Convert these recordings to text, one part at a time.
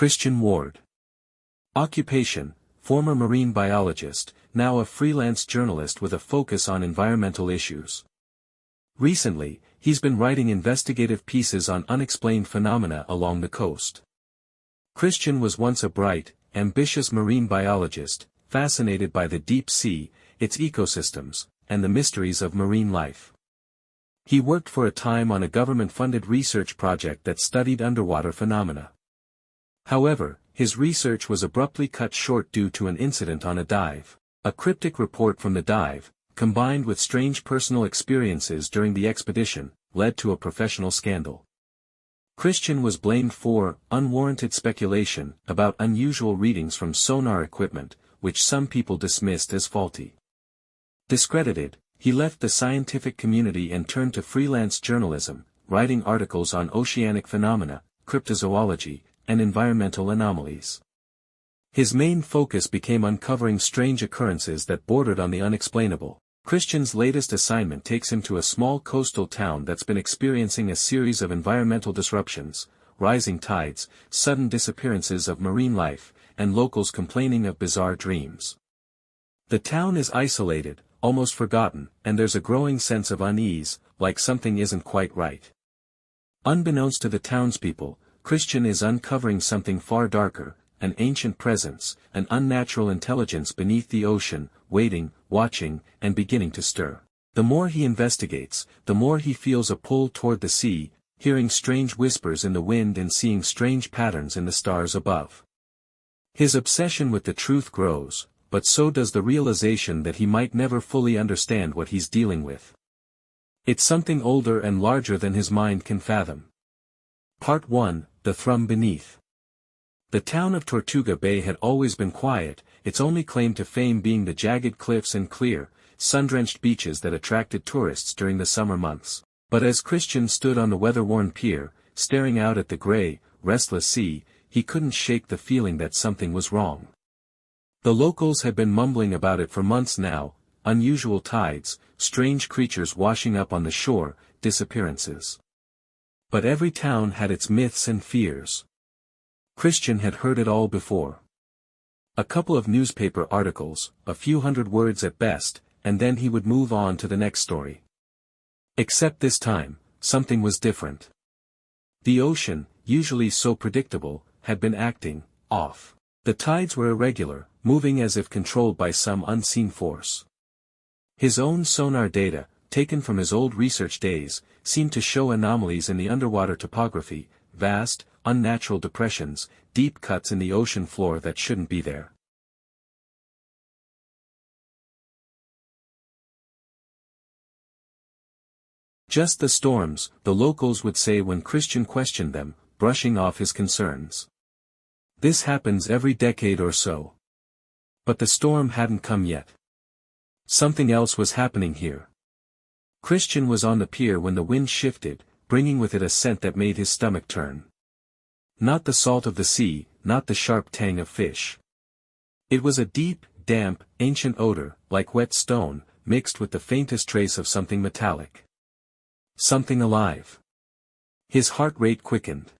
Christian Ward. Occupation: former marine biologist, now a freelance journalist with a focus on environmental issues. Recently, he's been writing investigative pieces on unexplained phenomena along the coast. Christian was once a bright, ambitious marine biologist, fascinated by the deep sea, its ecosystems, and the mysteries of marine life. He worked for a time on a government-funded research project that studied underwater phenomena. However, his research was abruptly cut short due to an incident on a dive. A cryptic report from the dive, combined with strange personal experiences during the expedition, led to a professional scandal. Christian was blamed for unwarranted speculation about unusual readings from sonar equipment, which some people dismissed as faulty. Discredited, he left the scientific community and turned to freelance journalism, writing articles on oceanic phenomena, cryptozoology, and environmental anomalies. His main focus became uncovering strange occurrences that bordered on the unexplainable. Christian's latest assignment takes him to a small coastal town that's been experiencing a series of environmental disruptions, rising tides, sudden disappearances of marine life, and locals complaining of bizarre dreams. The town is isolated, almost forgotten, and there's a growing sense of unease, like something isn't quite right. Unbeknownst to the townspeople, Christian is uncovering something far darker, an ancient presence, an unnatural intelligence beneath the ocean, waiting, watching, and beginning to stir. The more he investigates, the more he feels a pull toward the sea, hearing strange whispers in the wind and seeing strange patterns in the stars above. His obsession with the truth grows, but so does the realization that he might never fully understand what he's dealing with. It's something older and larger than his mind can fathom. Part 1: The Thrum Beneath. The town of Tortuga Bay had always been quiet, its only claim to fame being the jagged cliffs and clear, sun-drenched beaches that attracted tourists during the summer months. But as Christian stood on the weather-worn pier, staring out at the gray, restless sea, he couldn't shake the feeling that something was wrong. The locals had been mumbling about it for months now: unusual tides, strange creatures washing up on the shore, disappearances. But every town had its myths and fears. Christian had heard it all before. A couple of newspaper articles, a few hundred words at best, and then he would move on to the next story. Except this time, something was different. The ocean, usually so predictable, had been acting off. The tides were irregular, moving as if controlled by some unseen force. His own sonar data, taken from his old research days, seemed to show anomalies in the underwater topography, vast, unnatural depressions, deep cuts in the ocean floor that shouldn't be there. Just the storms, the locals would say when Christian questioned them, brushing off his concerns. This happens every decade or so. But the storm hadn't come yet. Something else was happening here. Christian was on the pier when the wind shifted, bringing with it a scent that made his stomach turn. Not the salt of the sea, not the sharp tang of fish. It was a deep, damp, ancient odor, like wet stone, mixed with the faintest trace of something metallic. Something alive. His heart rate quickened.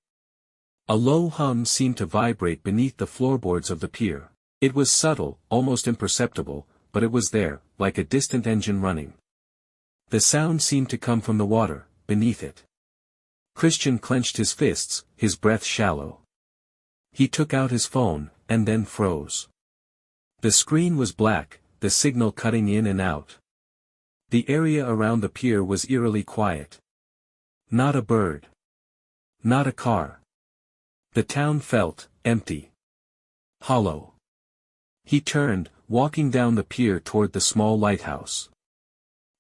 A low hum seemed to vibrate beneath the floorboards of the pier. It was subtle, almost imperceptible, but it was there, like a distant engine running. The sound seemed to come from the water, beneath it. Christian clenched his fists, his breath shallow. He took out his phone, and then froze. The screen was black, the signal cutting in and out. The area around the pier was eerily quiet. Not a bird. Not a car. The town felt empty. Hollow. He turned, walking down the pier toward the small lighthouse.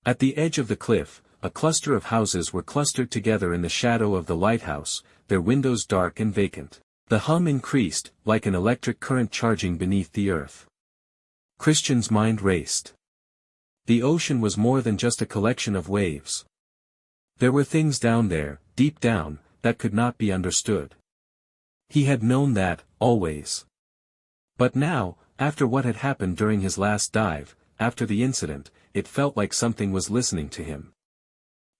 At the edge of the cliff, a cluster of houses were clustered together in the shadow of the lighthouse, their windows dark and vacant. The hum increased, like an electric current charging beneath the earth. Christian's mind raced. The ocean was more than just a collection of waves. There were things down there, deep down, that could not be understood. He had known that, always. But now, after what had happened during his last dive, after the incident, it felt like something was listening to him.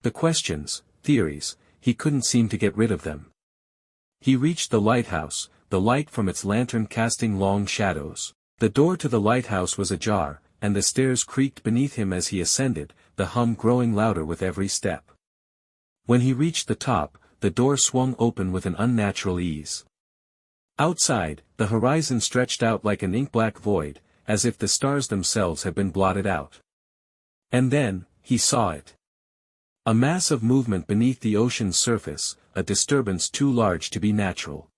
The questions, theories, he couldn't seem to get rid of them. He reached the lighthouse, the light from its lantern casting long shadows. The door to the lighthouse was ajar, and the stairs creaked beneath him as he ascended, the hum growing louder with every step. When he reached the top, the door swung open with an unnatural ease. Outside, the horizon stretched out like an ink-black void, as if the stars themselves had been blotted out. And then, he saw it. A mass of movement beneath the ocean's surface, a disturbance too large to be natural.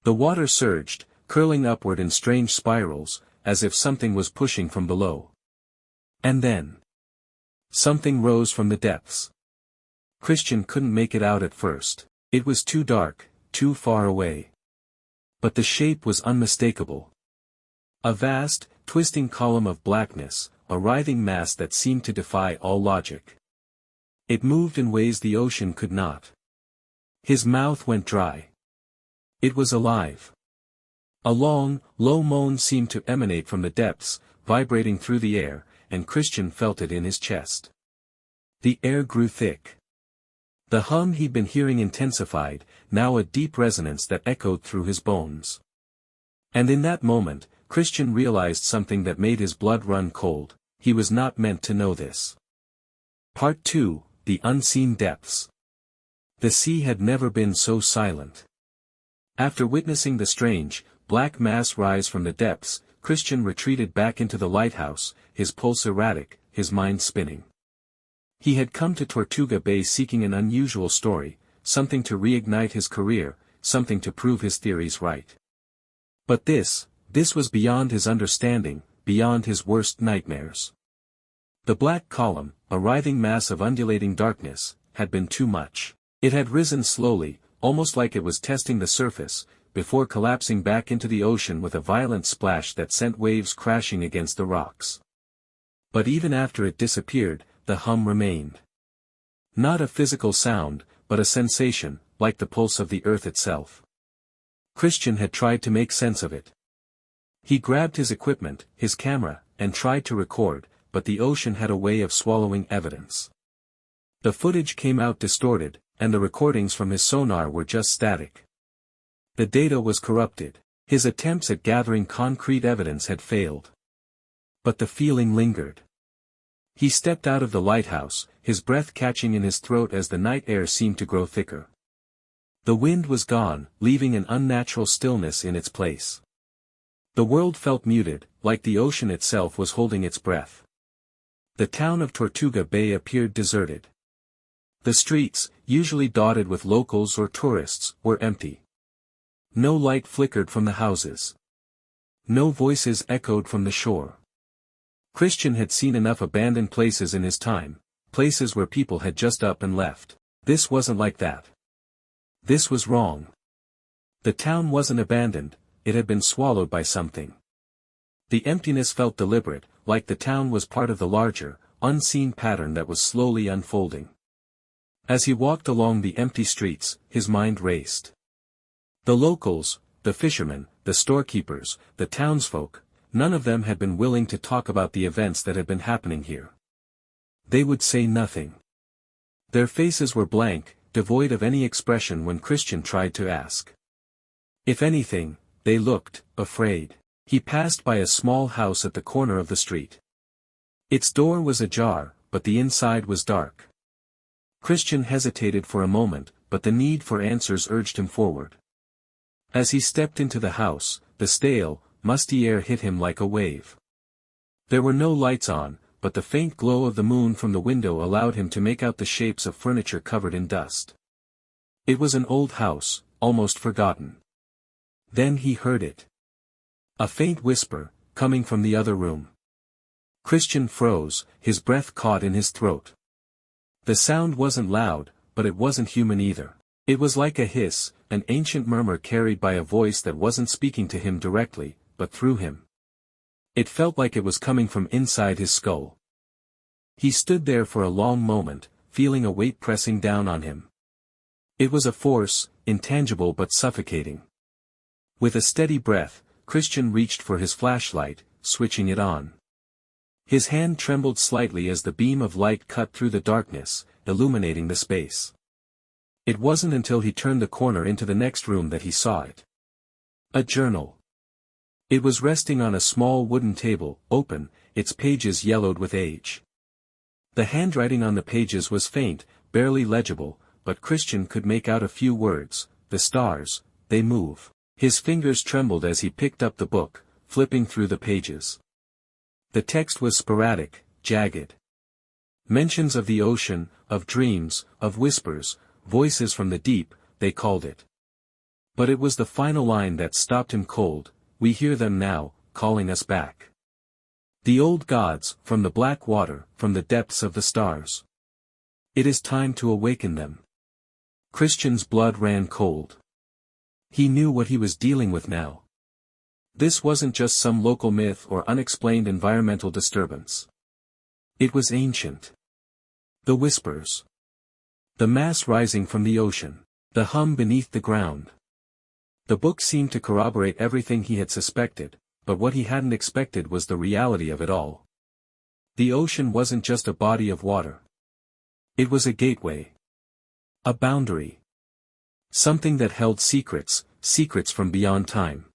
The water surged, curling upward in strange spirals, as if something was pushing from below. And then, something rose from the depths. Christian couldn't make it out at first. It was too dark, too far away. But the shape was unmistakable. A vast, twisting column of blackness, a writhing mass that seemed to defy all logic. It moved in ways the ocean could not. His mouth went dry. It was alive. A long, low moan seemed to emanate from the depths, vibrating through the air, and Christian felt it in his chest. The air grew thick. The hum he'd been hearing intensified, now a deep resonance that echoed through his bones. And in that moment, Christian realized something that made his blood run cold. He was not meant to know this. Part 2, The Unseen Depths. The sea had never been so silent. After witnessing the strange, black mass rise from the depths, Christian retreated back into the lighthouse, his pulse erratic, his mind spinning. He had come to Tortuga Bay seeking an unusual story, something to reignite his career, something to prove his theories right. But this was beyond his understanding, beyond his worst nightmares. The black column, a writhing mass of undulating darkness, had been too much. It had risen slowly, almost like it was testing the surface, before collapsing back into the ocean with a violent splash that sent waves crashing against the rocks. But even after it disappeared, the hum remained. Not a physical sound, but a sensation, like the pulse of the earth itself. Christian had tried to make sense of it. He grabbed his equipment, his camera, and tried to record, but the ocean had a way of swallowing evidence. The footage came out distorted, and the recordings from his sonar were just static. The data was corrupted. His attempts at gathering concrete evidence had failed. But the feeling lingered. He stepped out of the lighthouse, his breath catching in his throat as the night air seemed to grow thicker. The wind was gone, leaving an unnatural stillness in its place. The world felt muted, like the ocean itself was holding its breath. The town of Tortuga Bay appeared deserted. The streets, usually dotted with locals or tourists, were empty. No light flickered from the houses. No voices echoed from the shore. Christian had seen enough abandoned places in his time, places where people had just up and left. This wasn't like that. This was wrong. The town wasn't abandoned, it had been swallowed by something. The emptiness felt deliberate, like the town was part of the larger, unseen pattern that was slowly unfolding. As he walked along the empty streets, his mind raced. The locals, the fishermen, the storekeepers, the townsfolk, none of them had been willing to talk about the events that had been happening here. They would say nothing. Their faces were blank, devoid of any expression when Christian tried to ask. If anything, they looked afraid. He passed by a small house at the corner of the street. Its door was ajar, but the inside was dark. Christian hesitated for a moment, but the need for answers urged him forward. As he stepped into the house, the stale, musty air hit him like a wave. There were no lights on, but the faint glow of the moon from the window allowed him to make out the shapes of furniture covered in dust. It was an old house, almost forgotten. Then he heard it. A faint whisper, coming from the other room. Christian froze, his breath caught in his throat. The sound wasn't loud, but it wasn't human either. It was like a hiss, an ancient murmur carried by a voice that wasn't speaking to him directly, but through him. It felt like it was coming from inside his skull. He stood there for a long moment, feeling a weight pressing down on him. It was a force, intangible but suffocating. With a steady breath, Christian reached for his flashlight, switching it on. His hand trembled slightly as the beam of light cut through the darkness, illuminating the space. It wasn't until he turned the corner into the next room that he saw it. A journal. It was resting on a small wooden table, open, its pages yellowed with age. The handwriting on the pages was faint, barely legible, but Christian could make out a few words: "The stars, they move." His fingers trembled as he picked up the book, flipping through the pages. The text was sporadic, jagged. Mentions of the ocean, of dreams, of whispers, voices from the deep, they called it. But it was the final line that stopped him cold: "We hear them now, calling us back. The old gods, from the black water, from the depths of the stars. It is time to awaken them." Christian's blood ran cold. He knew what he was dealing with now. This wasn't just some local myth or unexplained environmental disturbance. It was ancient. The whispers. The mass rising from the ocean. The hum beneath the ground. The book seemed to corroborate everything he had suspected, but what he hadn't expected was the reality of it all. The ocean wasn't just a body of water. It was a gateway. A boundary. Something that held secrets, secrets from beyond time.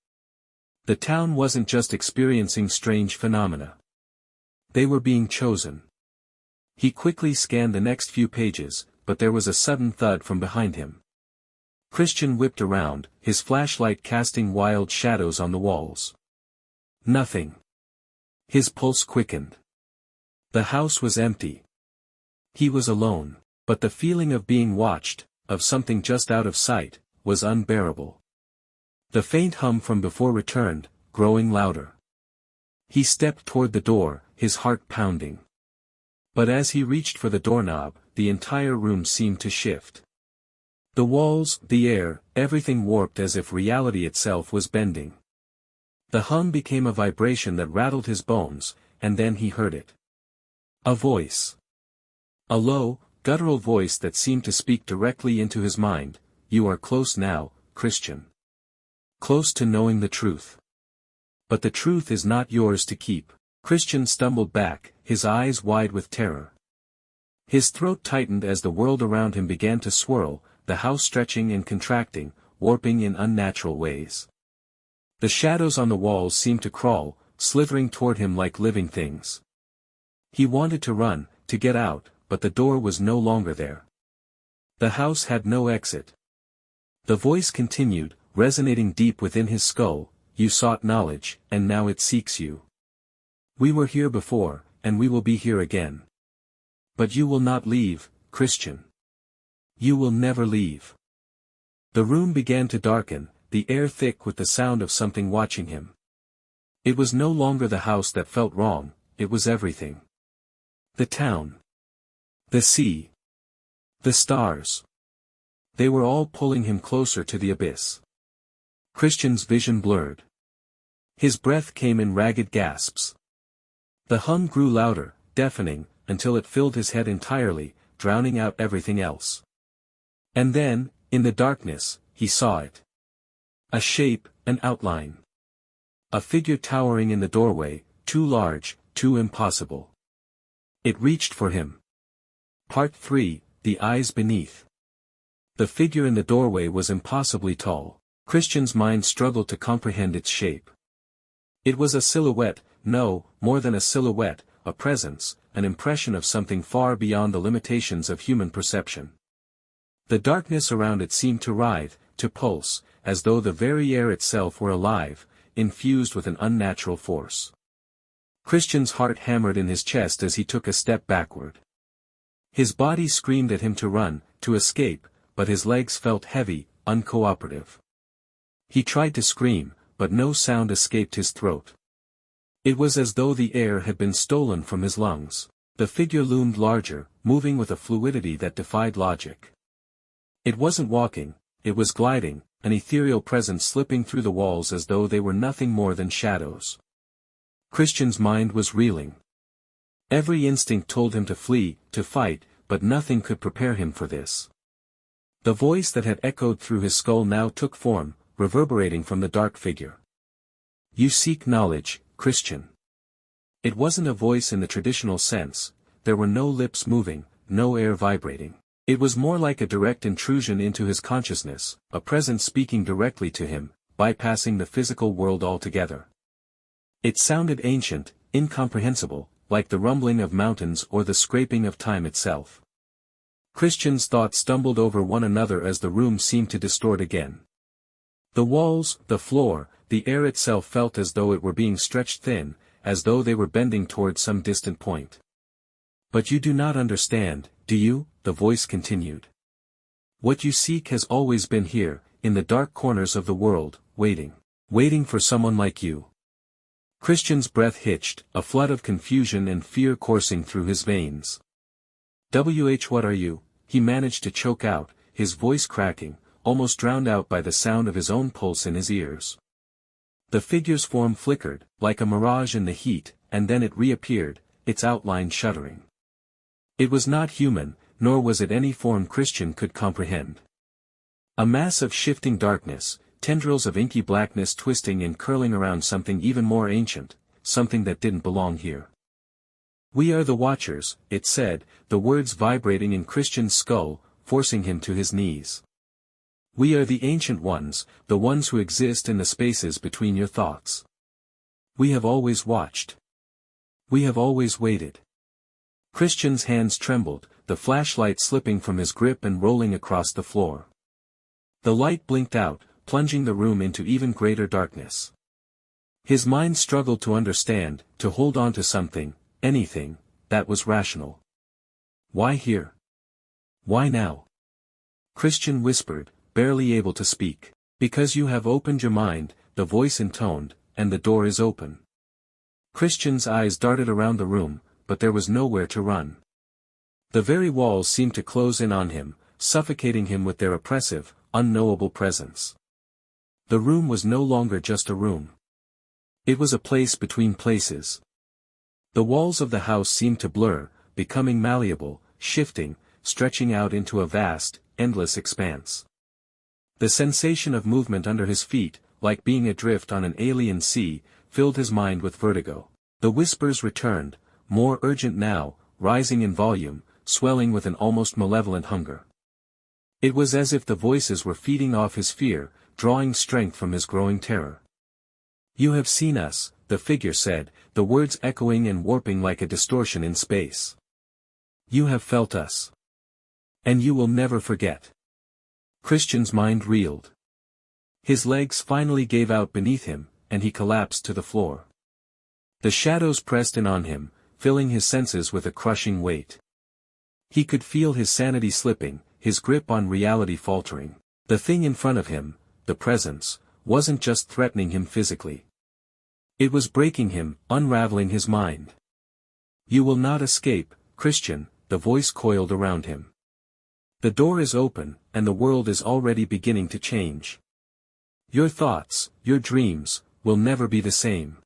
The town wasn't just experiencing strange phenomena. They were being chosen. He quickly scanned the next few pages, but there was a sudden thud from behind him. Christian whipped around, his flashlight casting wild shadows on the walls. Nothing. His pulse quickened. The house was empty. He was alone, but the feeling of being watched, of something just out of sight, was unbearable. The faint hum from before returned, growing louder. He stepped toward the door, his heart pounding. But as he reached for the doorknob, the entire room seemed to shift. The walls, the air, everything warped as if reality itself was bending. The hum became a vibration that rattled his bones, and then he heard it. A voice. A low, guttural voice that seemed to speak directly into his mind: "You are close now, Christian. Close to knowing the truth. But the truth is not yours to keep." Christian stumbled back, his eyes wide with terror. His throat tightened as the world around him began to swirl, the house stretching and contracting, warping in unnatural ways. The shadows on the walls seemed to crawl, slithering toward him like living things. He wanted to run, to get out, but the door was no longer there. The house had no exit. The voice continued, resonating deep within his skull: "You sought knowledge, and now it seeks you. We were here before, and we will be here again. But you will not leave, Christian. You will never leave." The room began to darken, the air thick with the sound of something watching him. It was no longer the house that felt wrong, it was everything. The town. The sea. The stars. They were all pulling him closer to the abyss. Christian's vision blurred. His breath came in ragged gasps. The hum grew louder, deafening, until it filled his head entirely, drowning out everything else. And then, in the darkness, he saw it. A shape, an outline. A figure towering in the doorway, too large, too impossible. It reached for him. Part 3, The Eyes Beneath. The figure in the doorway was impossibly tall. Christian's mind struggled to comprehend its shape. It was a silhouette, no, more than a silhouette, a presence, an impression of something far beyond the limitations of human perception. The darkness around it seemed to writhe, to pulse, as though the very air itself were alive, infused with an unnatural force. Christian's heart hammered in his chest as he took a step backward. His body screamed at him to run, to escape, but his legs felt heavy, uncooperative. He tried to scream, but no sound escaped his throat. It was as though the air had been stolen from his lungs. The figure loomed larger, moving with a fluidity that defied logic. It wasn't walking, it was gliding, an ethereal presence slipping through the walls as though they were nothing more than shadows. Christian's mind was reeling. Every instinct told him to flee, to fight, but nothing could prepare him for this. The voice that had echoed through his skull now took form, reverberating from the dark figure. "You seek knowledge, Christian." It wasn't a voice in the traditional sense, there were no lips moving, no air vibrating. It was more like a direct intrusion into his consciousness, a presence speaking directly to him, bypassing the physical world altogether. It sounded ancient, incomprehensible, like the rumbling of mountains or the scraping of time itself. Christian's thoughts stumbled over one another as the room seemed to distort again. The walls, the floor, the air itself felt as though it were being stretched thin, as though they were bending towards some distant point. "But you do not understand, do you?" the voice continued. "What you seek has always been here, in the dark corners of the world, waiting for someone like you." Christian's breath hitched, a flood of confusion and fear coursing through his veins. What are you?" he managed to choke out, his voice cracking, almost drowned out by the sound of his own pulse in his ears. The figure's form flickered, like a mirage in the heat, and then it reappeared, its outline shuddering. It was not human, nor was it any form Christian could comprehend. A mass of shifting darkness, tendrils of inky blackness twisting and curling around something even more ancient, something that didn't belong here. "We are the Watchers," it said, the words vibrating in Christian's skull, forcing him to his knees. "We are the Ancient Ones, the ones who exist in the spaces between your thoughts. We have always watched. We have always waited." Christian's hands trembled, the flashlight slipping from his grip and rolling across the floor. The light blinked out, plunging the room into even greater darkness. His mind struggled to understand, to hold on to something, anything, that was rational. "Why here? Why now?" Christian whispered, barely able to speak. "Because you have opened your mind," the voice intoned, "and the door is open." Christian's eyes darted around the room, but there was nowhere to run. The very walls seemed to close in on him, suffocating him with their oppressive, unknowable presence. The room was no longer just a room. It was a place between places. The walls of the house seemed to blur, becoming malleable, shifting, stretching out into a vast, endless expanse. The sensation of movement under his feet, like being adrift on an alien sea, filled his mind with vertigo. The whispers returned, more urgent now, rising in volume, swelling with an almost malevolent hunger. It was as if the voices were feeding off his fear, drawing strength from his growing terror. "You have seen us," the figure said, the words echoing and warping like a distortion in space. "You have felt us. And you will never forget." Christian's mind reeled. His legs finally gave out beneath him, and he collapsed to the floor. The shadows pressed in on him, filling his senses with a crushing weight. He could feel his sanity slipping, his grip on reality faltering. The thing in front of him, the presence, wasn't just threatening him physically. It was breaking him, unraveling his mind. "You will not escape, Christian," the voice coiled around him. "The door is open, and the world is already beginning to change. Your thoughts, your dreams, will never be the same."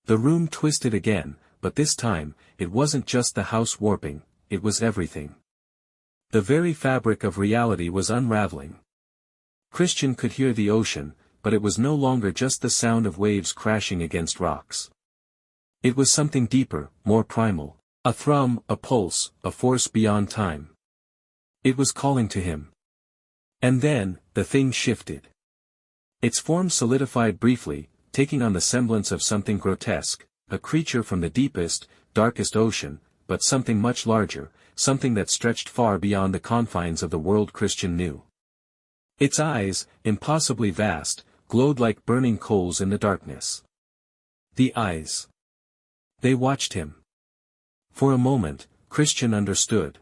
The room twisted again, but this time, it wasn't just the house warping, it was everything. The very fabric of reality was unraveling. Christian could hear the ocean, but it was no longer just the sound of waves crashing against rocks. It was something deeper, more primal, a thrum, a pulse, a force beyond time. It was calling to him. And then, the thing shifted. Its form solidified briefly, taking on the semblance of something grotesque, a creature from the deepest, darkest ocean, but something much larger, something that stretched far beyond the confines of the world Christian knew. Its eyes, impossibly vast, glowed like burning coals in the darkness. The eyes. They watched him. For a moment, Christian understood.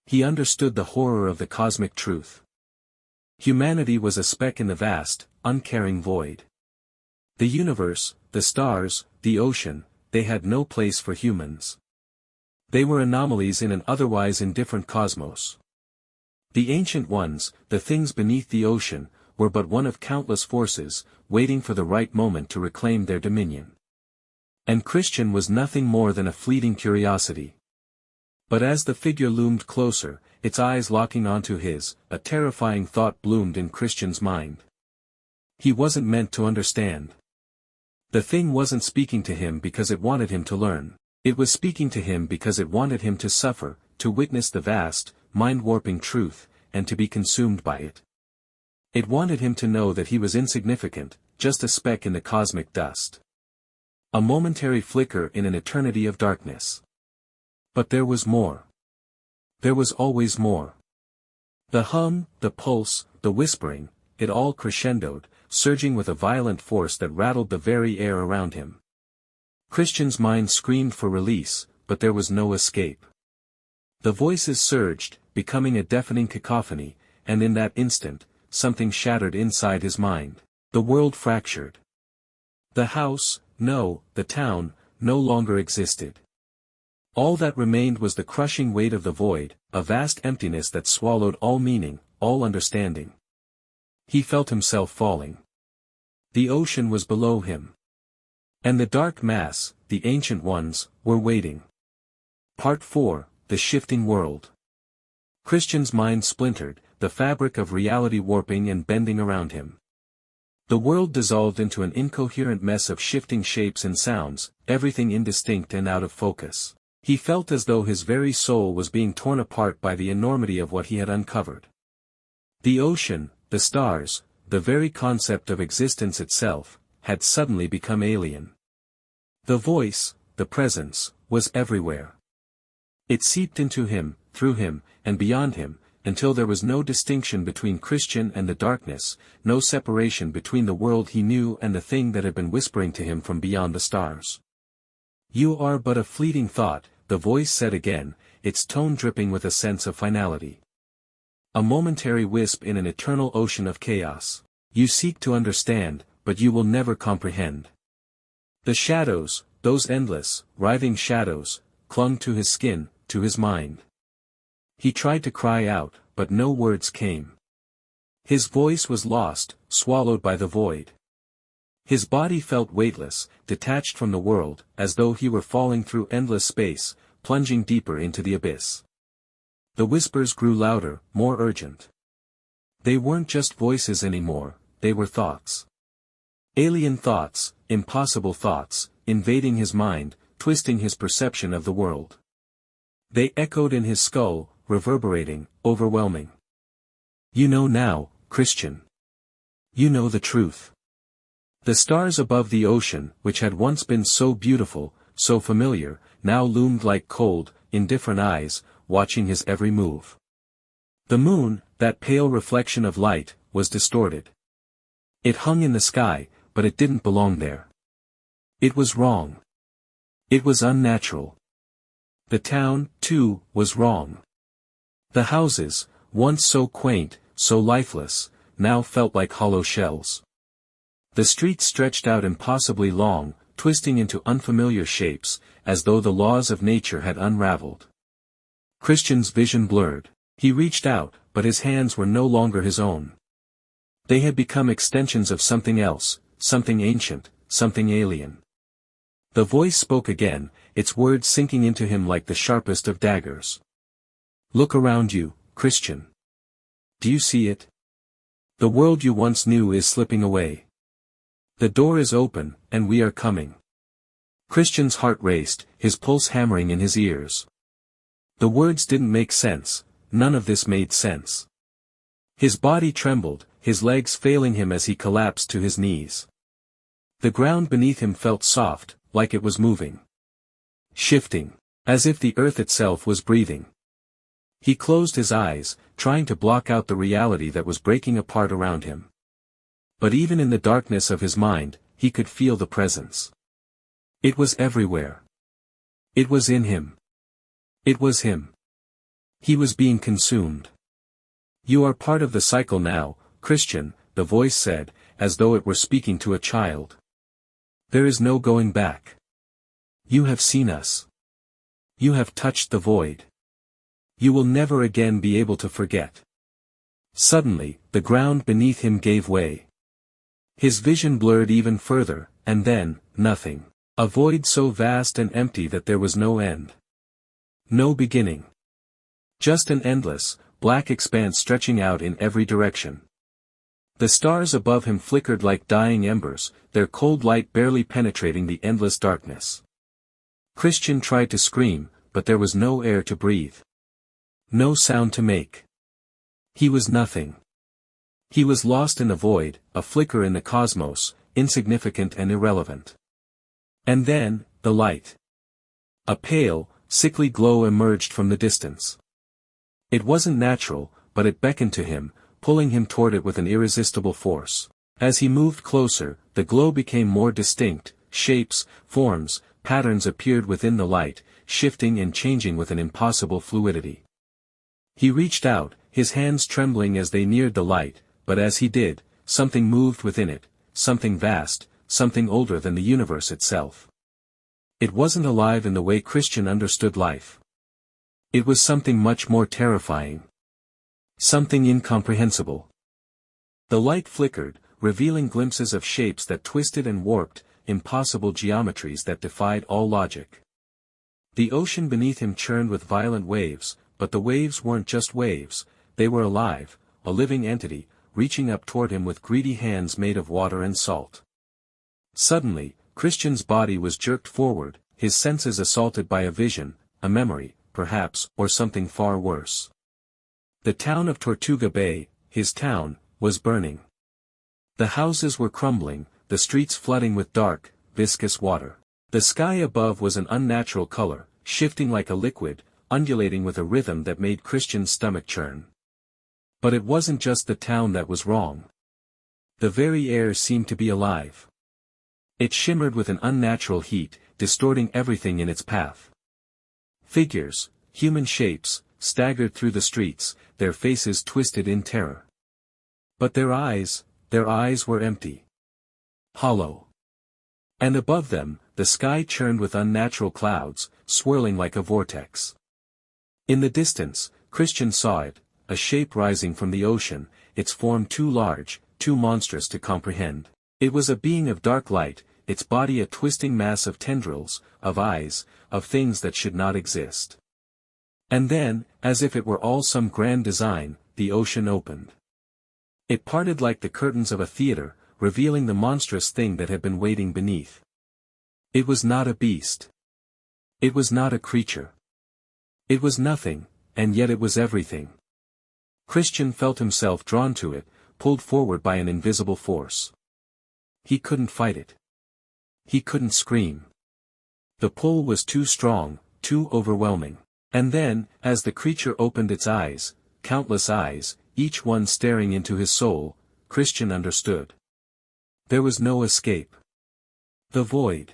He understood the horror of the cosmic truth. Humanity was a speck in the vast, uncaring void. The universe, the stars, the ocean, they had no place for humans. They were anomalies in an otherwise indifferent cosmos. The Ancient Ones, the things beneath the ocean, were but one of countless forces, waiting for the right moment to reclaim their dominion. And Christian was nothing more than a fleeting curiosity. But as the figure loomed closer, its eyes locking onto his, a terrifying thought bloomed in Christian's mind. He wasn't meant to understand. The thing wasn't speaking to him because it wanted him to learn. It was speaking to him because it wanted him to suffer, to witness the vast, mind-warping truth, and to be consumed by it. It wanted him to know that he was insignificant, just a speck in the cosmic dust. A momentary flicker in an eternity of darkness. But there was more. There was always more. The hum, the pulse, the whispering, it all crescendoed, surging with a violent force that rattled the very air around him. Christian's mind screamed for release, but there was no escape. The voices surged, becoming a deafening cacophony, and in that instant, something shattered inside his mind. The world fractured. The house, no, the town, no longer existed. All that remained was the crushing weight of the void, a vast emptiness that swallowed all meaning, all understanding. He felt himself falling. The ocean was below him. And the dark mass, the ancient ones, were waiting. Part 4, The Shifting World. Christian's mind splintered, the fabric of reality warping and bending around him. The world dissolved into an incoherent mess of shifting shapes and sounds, everything indistinct and out of focus. He felt as though his very soul was being torn apart by the enormity of what he had uncovered. The ocean, the stars, the very concept of existence itself, had suddenly become alien. The voice, the presence, was everywhere. It seeped into him, through him, and beyond him, until there was no distinction between Christian and the darkness, no separation between the world he knew and the thing that had been whispering to him from beyond the stars. "You are but a fleeting thought," the voice said again, its tone dripping with a sense of finality. "A momentary wisp in an eternal ocean of chaos. You seek to understand, but you will never comprehend." The shadows, those endless, writhing shadows, clung to his skin, to his mind. He tried to cry out, but no words came. His voice was lost, swallowed by the void. His body felt weightless, detached from the world, as though he were falling through endless space, plunging deeper into the abyss. The whispers grew louder, more urgent. They weren't just voices anymore, they were thoughts. Alien thoughts, impossible thoughts, invading his mind, twisting his perception of the world. They echoed in his skull, reverberating, overwhelming. "You know now, Christian. You know the truth." The stars above the ocean, which had once been so beautiful, so familiar, now loomed like cold, indifferent eyes, watching his every move. The moon, that pale reflection of light, was distorted. It hung in the sky, but it didn't belong there. It was wrong. It was unnatural. The town, too, was wrong. The houses, once so quaint, so lifeless, now felt like hollow shells. The streets stretched out impossibly long, twisting into unfamiliar shapes, as though the laws of nature had unraveled. Christian's vision blurred. He reached out, but his hands were no longer his own. They had become extensions of something else, something ancient, something alien. The voice spoke again, its words sinking into him like the sharpest of daggers. "Look around you, Christian. Do you see it? The world you once knew is slipping away. The door is open, and we are coming." Christian's heart raced, his pulse hammering in his ears. The words didn't make sense, none of this made sense. His body trembled, his legs failing him as he collapsed to his knees. The ground beneath him felt soft, like it was moving. Shifting, as if the earth itself was breathing. He closed his eyes, trying to block out the reality that was breaking apart around him. But even in the darkness of his mind, he could feel the presence. It was everywhere. It was in him. It was him. He was being consumed. "You are part of the cycle now, Christian," the voice said, as though it were speaking to a child. "There is no going back. You have seen us. You have touched the void. You will never again be able to forget." Suddenly, the ground beneath him gave way. His vision blurred even further, and then, nothing. A void so vast and empty that there was no end. No beginning. Just an endless, black expanse stretching out in every direction. The stars above him flickered like dying embers, their cold light barely penetrating the endless darkness. Christian tried to scream, but there was no air to breathe. No sound to make. He was nothing. He was lost in the void, a flicker in the cosmos, insignificant and irrelevant. And then, the light. A pale, sickly glow emerged from the distance. It wasn't natural, but it beckoned to him, pulling him toward it with an irresistible force. As he moved closer, the glow became more distinct, shapes, forms, patterns appeared within the light, shifting and changing with an impossible fluidity. He reached out, his hands trembling as they neared the light, but as he did, something moved within it, something vast, something older than the universe itself. It wasn't alive in the way Christian understood life. It was something much more terrifying. Something incomprehensible. The light flickered, revealing glimpses of shapes that twisted and warped, impossible geometries that defied all logic. The ocean beneath him churned with violent waves, but the waves weren't just waves, they were alive, a living entity, reaching up toward him with greedy hands made of water and salt. Suddenly, Christian's body was jerked forward, his senses assaulted by a vision, a memory, perhaps, or something far worse. The town of Tortuga Bay, his town, was burning. The houses were crumbling, the streets flooding with dark, viscous water. The sky above was an unnatural color, shifting like a liquid, undulating with a rhythm that made Christian's stomach churn. But it wasn't just the town that was wrong. The very air seemed to be alive. It shimmered with an unnatural heat, distorting everything in its path. Figures, human shapes, staggered through the streets, their faces twisted in terror. But their eyes were empty. Hollow. And above them, the sky churned with unnatural clouds, swirling like a vortex. In the distance, Christian saw it, a shape rising from the ocean, its form too large, too monstrous to comprehend. It was a being of dark light, its body a twisting mass of tendrils, of eyes, of things that should not exist. And then, as if it were all some grand design, the ocean opened. It parted like the curtains of a theater, revealing the monstrous thing that had been waiting beneath. It was not a beast. It was not a creature. It was nothing, and yet it was everything. Christian felt himself drawn to it, pulled forward by an invisible force. He couldn't fight it. He couldn't scream. The pull was too strong, too overwhelming. And then, as the creature opened its eyes, countless eyes, each one staring into his soul, Christian understood. There was no escape. The void.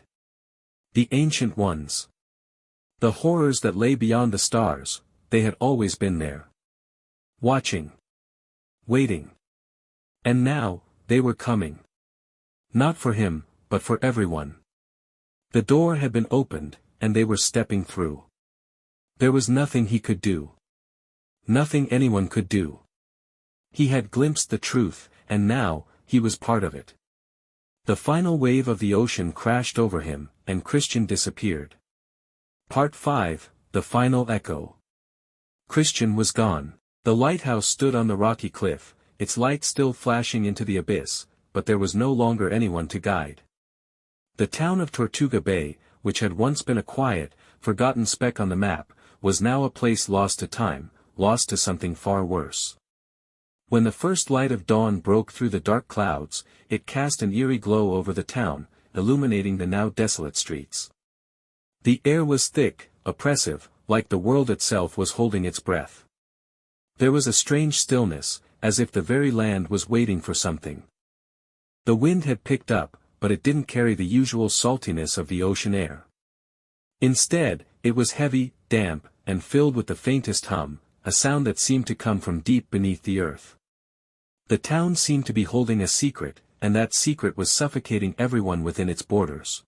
The ancient ones. The horrors that lay beyond the stars, they had always been there. Watching. Waiting. And now, they were coming. Not for him, but for everyone. The door had been opened, and they were stepping through. There was nothing he could do. Nothing anyone could do. He had glimpsed the truth, and now, he was part of it. The final wave of the ocean crashed over him, and Christian disappeared. Part 5, The Final Echo. Christian was gone. The lighthouse stood on the rocky cliff, its light still flashing into the abyss, but there was no longer anyone to guide. The town of Tortuga Bay, which had once been a quiet, forgotten speck on the map, was now a place lost to time, lost to something far worse. When the first light of dawn broke through the dark clouds, it cast an eerie glow over the town, illuminating the now desolate streets. The air was thick, oppressive, like the world itself was holding its breath. There was a strange stillness, as if the very land was waiting for something. The wind had picked up, but it didn't carry the usual saltiness of the ocean air. Instead, it was heavy, damp, and filled with the faintest hum, a sound that seemed to come from deep beneath the earth. The town seemed to be holding a secret, and that secret was suffocating everyone within its borders.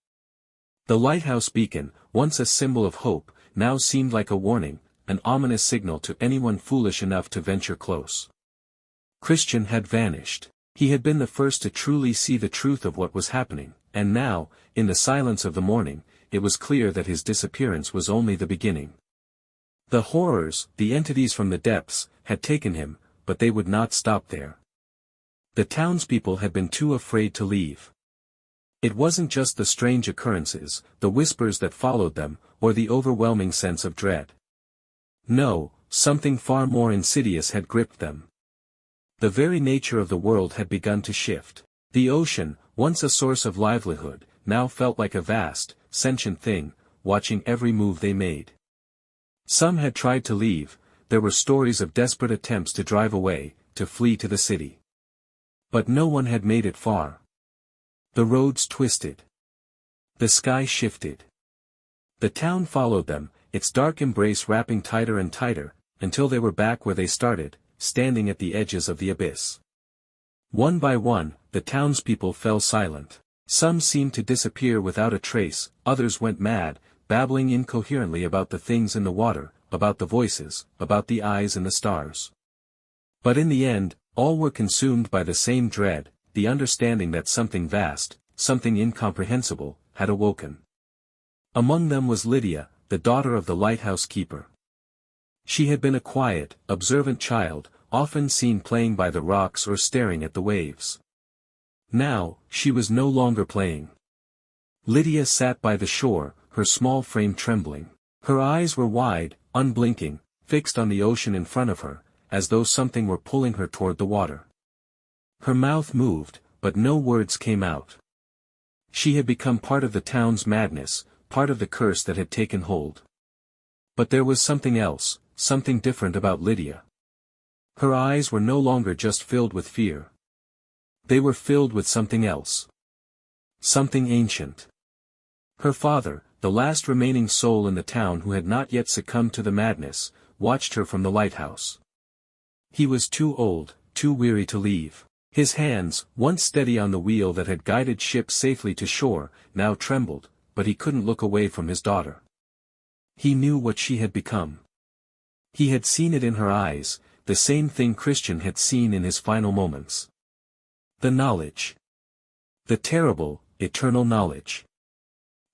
The lighthouse beacon, once a symbol of hope, now seemed like a warning, an ominous signal to anyone foolish enough to venture close. Christian had vanished. He had been the first to truly see the truth of what was happening, and now, in the silence of the morning, it was clear that his disappearance was only the beginning. The horrors, the entities from the depths, had taken him, but they would not stop there. The townspeople had been too afraid to leave. It wasn't just the strange occurrences, the whispers that followed them, or the overwhelming sense of dread. No, something far more insidious had gripped them. The very nature of the world had begun to shift. The ocean, once a source of livelihood, now felt like a vast, sentient thing, watching every move they made. Some had tried to leave, there were stories of desperate attempts to drive away, to flee to the city. But no one had made it far. The roads twisted. The sky shifted. The town followed them, its dark embrace wrapping tighter and tighter, until they were back where they started, standing at the edges of the abyss. One by one, the townspeople fell silent. Some seemed to disappear without a trace, others went mad, babbling incoherently about the things in the water, about the voices, about the eyes in the stars. But in the end, all were consumed by the same dread, the understanding that something vast, something incomprehensible, had awoken. Among them was Lydia, the daughter of the lighthouse keeper. She had been a quiet, observant child, often seen playing by the rocks or staring at the waves. Now, she was no longer playing. Lydia sat by the shore, her small frame trembling. Her eyes were wide, unblinking, fixed on the ocean in front of her, as though something were pulling her toward the water. Her mouth moved, but no words came out. She had become part of the town's madness, part of the curse that had taken hold. But there was something else, something different about Lydia. Her eyes were no longer just filled with fear. They were filled with something else. Something ancient. Her father, the last remaining soul in the town who had not yet succumbed to the madness, watched her from the lighthouse. He was too old, too weary to leave. His hands, once steady on the wheel that had guided ships safely to shore, now trembled, but he couldn't look away from his daughter. He knew what she had become. He had seen it in her eyes, the same thing Christian had seen in his final moments. The knowledge. The terrible, eternal knowledge.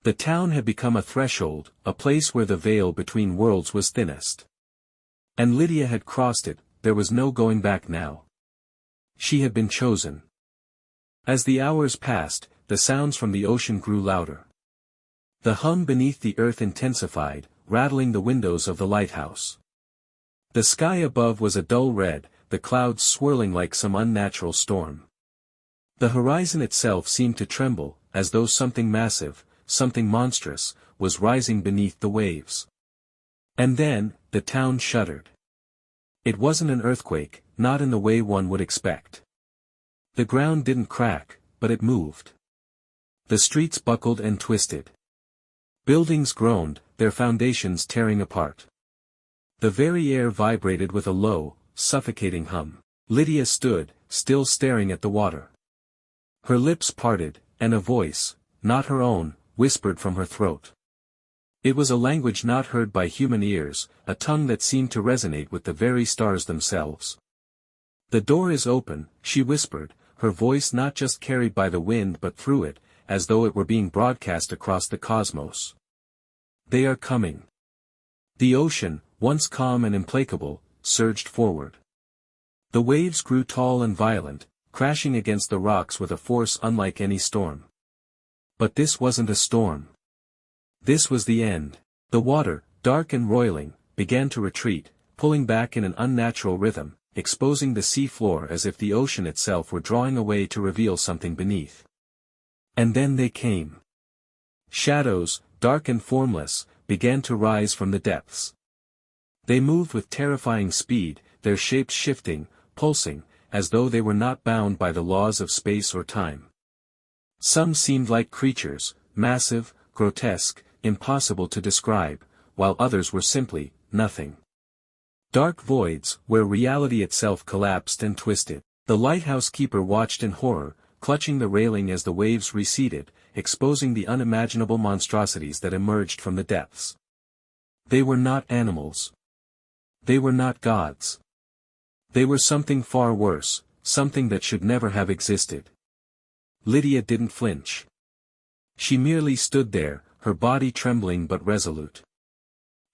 The town had become a threshold, a place where the veil between worlds was thinnest. And Lydia had crossed it, there was no going back now. She had been chosen. As the hours passed, the sounds from the ocean grew louder. The hum beneath the earth intensified, rattling the windows of the lighthouse. The sky above was a dull red, the clouds swirling like some unnatural storm. The horizon itself seemed to tremble, as though something massive, something monstrous, was rising beneath the waves. And then, the town shuddered. It wasn't an earthquake, not in the way one would expect. The ground didn't crack, but it moved. The streets buckled and twisted. Buildings groaned, their foundations tearing apart. The very air vibrated with a low, suffocating hum. Lydia stood, still staring at the water. Her lips parted, and a voice, not her own, whispered from her throat. It was a language not heard by human ears, a tongue that seemed to resonate with the very stars themselves. "The door is open," she whispered, her voice not just carried by the wind but through it, as though it were being broadcast across the cosmos. "They are coming." The ocean, once calm and implacable, surged forward. The waves grew tall and violent, crashing against the rocks with a force unlike any storm. But this wasn't a storm. This was the end. The water, dark and roiling, began to retreat, pulling back in an unnatural rhythm, exposing the sea floor as if the ocean itself were drawing away to reveal something beneath. And then they came. Shadows, dark and formless, began to rise from the depths. They moved with terrifying speed, their shapes shifting, pulsing, as though they were not bound by the laws of space or time. Some seemed like creatures, massive, grotesque, impossible to describe, while others were simply, nothing. Dark voids, where reality itself collapsed and twisted. The lighthouse keeper watched in horror, clutching the railing as the waves receded, exposing the unimaginable monstrosities that emerged from the depths. They were not animals. They were not gods. They were something far worse, something that should never have existed. Lydia didn't flinch. She merely stood there, her body trembling but resolute.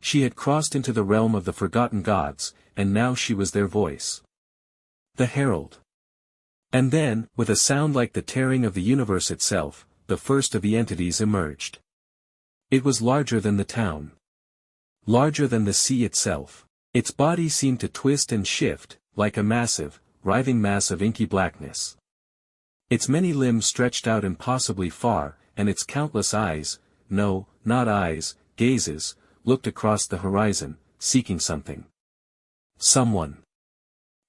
She had crossed into the realm of the forgotten gods, and now she was their voice. The herald. And then, with a sound like the tearing of the universe itself, the first of the entities emerged. It was larger than the town. Larger than the sea itself. Its body seemed to twist and shift, like a massive, writhing mass of inky blackness. Its many limbs stretched out impossibly far, and its countless eyes, no, not eyes, gazes, looked across the horizon, seeking something. Someone.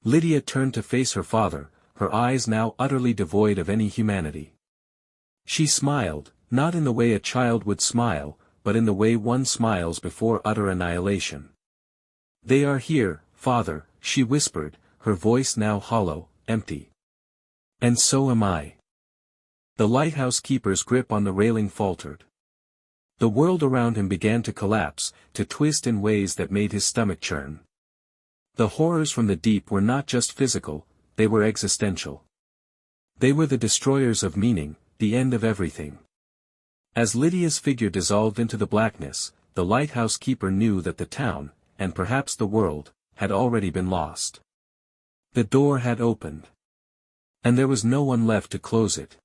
Lydia turned to face her father, her eyes now utterly devoid of any humanity. She smiled, not in the way a child would smile, but in the way one smiles before utter annihilation. "They are here, father," she whispered, her voice now hollow, empty. "And so am I." The lighthouse keeper's grip on the railing faltered. The world around him began to collapse, to twist in ways that made his stomach churn. The horrors from the deep were not just physical, they were existential. They were the destroyers of meaning, the end of everything. As Lydia's figure dissolved into the blackness, the lighthouse keeper knew that the town, and perhaps the world, had already been lost. The door had opened. And there was no one left to close it.